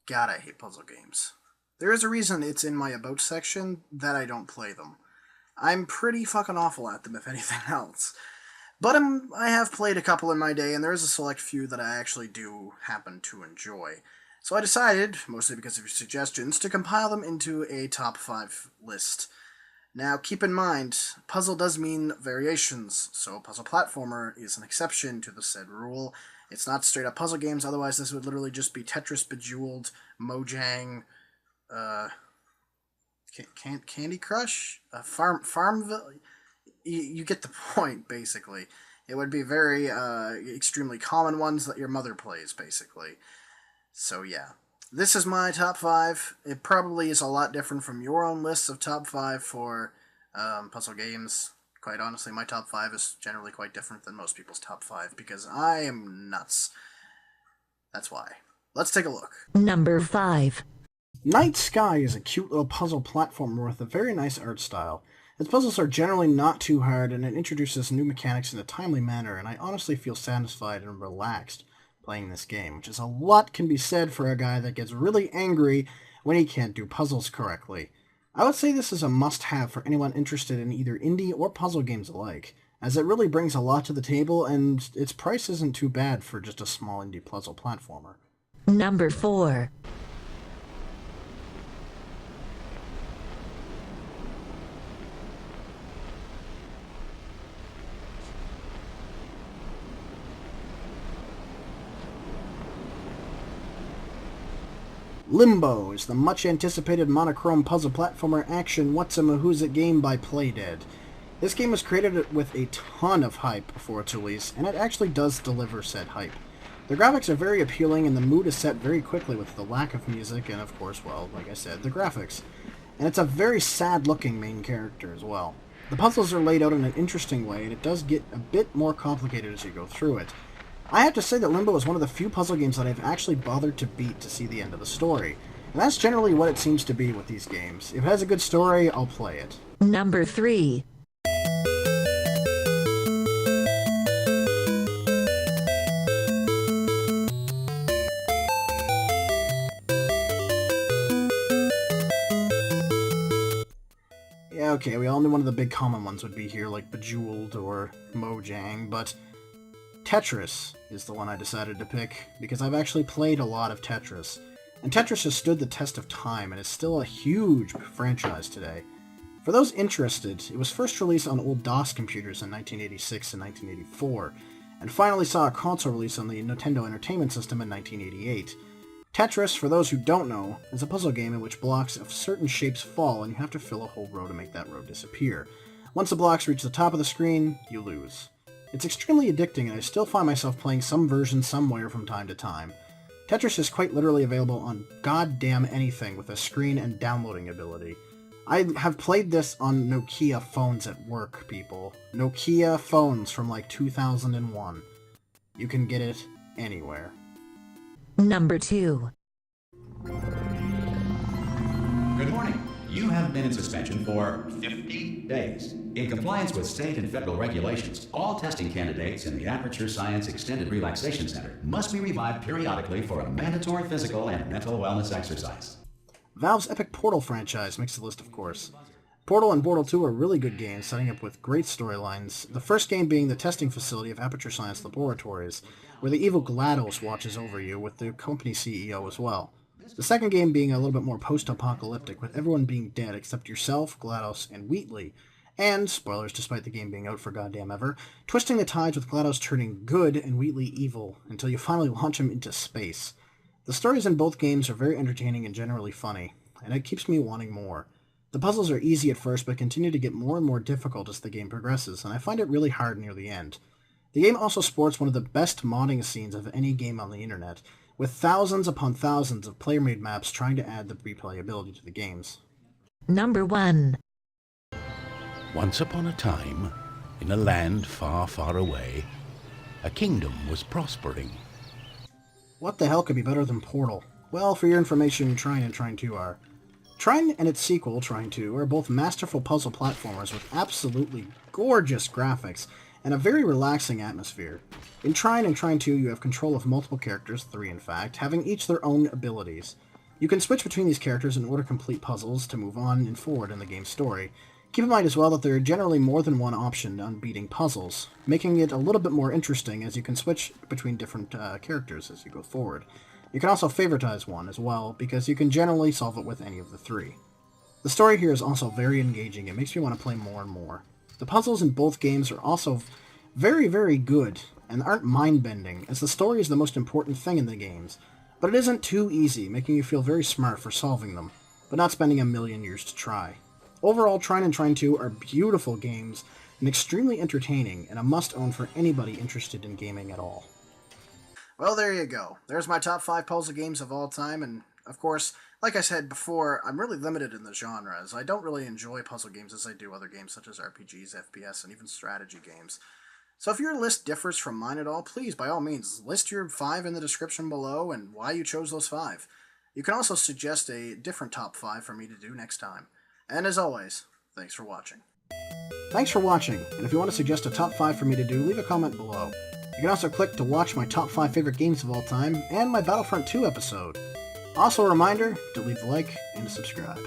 God, I hate puzzle games. There is a reason it's in my About section that I don't play them. I'm pretty fucking awful at them, if anything else. But I have played a couple in my day, and there is a select few that I actually do happen to enjoy. So I decided, mostly because of your suggestions, to compile them into a top 5 list. Now, keep in mind, puzzle does mean variations, so puzzle platformer is an exception to the said rule. It's not straight up puzzle games, otherwise this would literally just be Tetris, Bejeweled, Mojang, uh, Candy Crush? Farmville? You get the point, basically. It would be very, extremely common ones that your mother plays, basically. So, yeah. This is my top 5. It probably is a lot different from your own lists of top 5 for puzzle games. Quite honestly, my top 5 is generally quite different than most people's top 5, because I am nuts. That's why. Let's take a look. Number 5. Night Sky is a cute little puzzle platformer with a very nice art style. Its puzzles are generally not too hard, and it introduces new mechanics in a timely manner, and I honestly feel satisfied and relaxed playing this game, which is a lot can be said for a guy that gets really angry when he can't do puzzles correctly. I would say this is a must-have for anyone interested in either indie or puzzle games alike, as it really brings a lot to the table, and its price isn't too bad for just a small indie puzzle platformer. Number 4. Limbo is the much-anticipated monochrome puzzle platformer action what's-a-mahoo's-it game by Playdead. This game was created with a ton of hype before its release, and it actually does deliver said hype. The graphics are very appealing, and the mood is set very quickly with the lack of music, and of course, well, like I said, the graphics. And it's a very sad-looking main character as well. The puzzles are laid out in an interesting way, and it does get a bit more complicated as you go through it. I have to say that Limbo is one of the few puzzle games that I've actually bothered to beat to see the end of the story. And that's generally what it seems to be with these games. If it has a good story, I'll play it. Number 3. Yeah, okay, we all knew one of the big common ones would be here, like Bejeweled or Mojang, but Tetris is the one I decided to pick, because I've actually played a lot of Tetris. And Tetris has stood the test of time, and is still a huge franchise today. For those interested, it was first released on old DOS computers in 1986 and 1984, and finally saw a console release on the Nintendo Entertainment System in 1988. Tetris, for those who don't know, is a puzzle game in which blocks of certain shapes fall, and you have to fill a whole row to make that row disappear. Once the blocks reach the top of the screen, you lose. It's extremely addicting, and I still find myself playing some version somewhere from time to time. Tetris is quite literally available on goddamn anything with a screen and downloading ability. I have played this on Nokia phones at work, people. Nokia phones from like 2001. You can get it anywhere. Number 2. Good morning. You have been in suspension for 50 days. In compliance with state and federal regulations, all testing candidates in the Aperture Science Extended Relaxation Center must be revived periodically for a mandatory physical and mental wellness exercise. Valve's epic Portal franchise makes the list, of course. Portal and Portal 2 are really good games, setting up with great storylines, the first game being the testing facility of Aperture Science Laboratories, where the evil GLaDOS watches over you, with the company CEO as well. The second game being a little bit more post-apocalyptic, with everyone being dead except yourself, GLaDOS, and Wheatley. And, spoilers despite the game being out for goddamn ever, twisting the tides with GLaDOS turning good and Wheatley evil, until you finally launch him into space. The stories in both games are very entertaining and generally funny, and it keeps me wanting more. The puzzles are easy at first, but continue to get more and more difficult as the game progresses, and I find it really hard near the end. The game also sports one of the best modding scenes of any game on the internet, with thousands upon thousands of player-made maps trying to add the replayability to the games. Number 1. Once upon a time, in a land far, far away, a kingdom was prospering. What the hell could be better than Portal? Well, for your information, Trine and Trine 2 are. Trine and its sequel, Trine 2, are both masterful puzzle platformers with absolutely gorgeous graphics and a very relaxing atmosphere. In Trine and Trine 2, you have control of multiple characters, 3 in fact, having each their own abilities. You can switch between these characters in order to complete puzzles to move on and forward in the game's story. Keep in mind as well that there are generally more than one option on beating puzzles, making it a little bit more interesting as you can switch between different characters as you go forward. You can also favoritize one as well, because you can generally solve it with any of the three. The story here is also very engaging and makes me want to play more and more. The puzzles in both games are also very, very good and aren't mind-bending, as the story is the most important thing in the games, but it isn't too easy, making you feel very smart for solving them, but not spending a million years to try. Overall, Trine and Trine 2 are beautiful games and extremely entertaining, and a must-own for anybody interested in gaming at all. Well, there you go. There's my top 5 puzzle games of all time, and of course, like I said before, I'm really limited in the genre, as I don't really enjoy puzzle games as I do other games such as RPGs, FPS, and even strategy games. So if your list differs from mine at all, please, by all means, list your 5 in the description below and why you chose those 5. You can also suggest a different top 5 for me to do next time. And as always, thanks for watching. Thanks for watching, and if you want to suggest a top 5 for me to do, leave a comment below. You can also click to watch my top 5 favorite games of all time, and my Battlefront 2 episode. Also a reminder to leave a like and to subscribe.